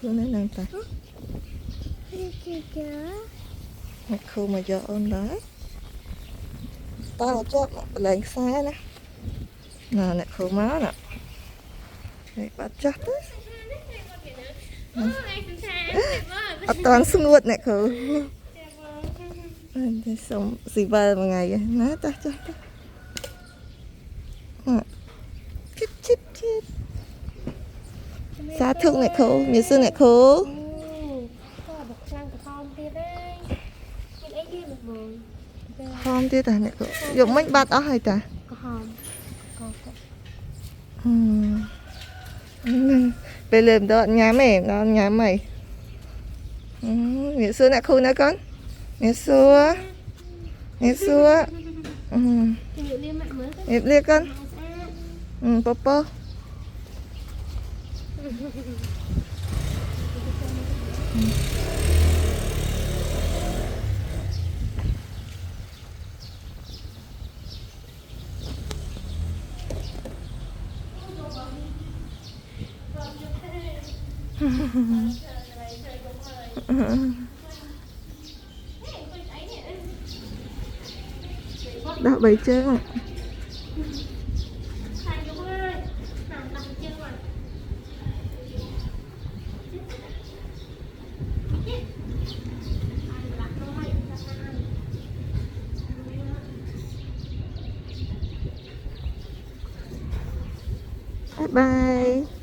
khô nữa nè ta nè khô mà do ôn đấy tao cho lấy xa nè nè khô máu nè để bắt chắc đấy toàn sung nuột nè khô sống gì ba một ngày nè ta cho chip chip chip xa thương nè khô miếng xương nè khô không tiếc ta nè khô dùng mấy bát ở hay ta về làm đó nhà mày miếng xương nè khô nè con miếng xua nhịp liệt con popo đã bày chơi không bye bye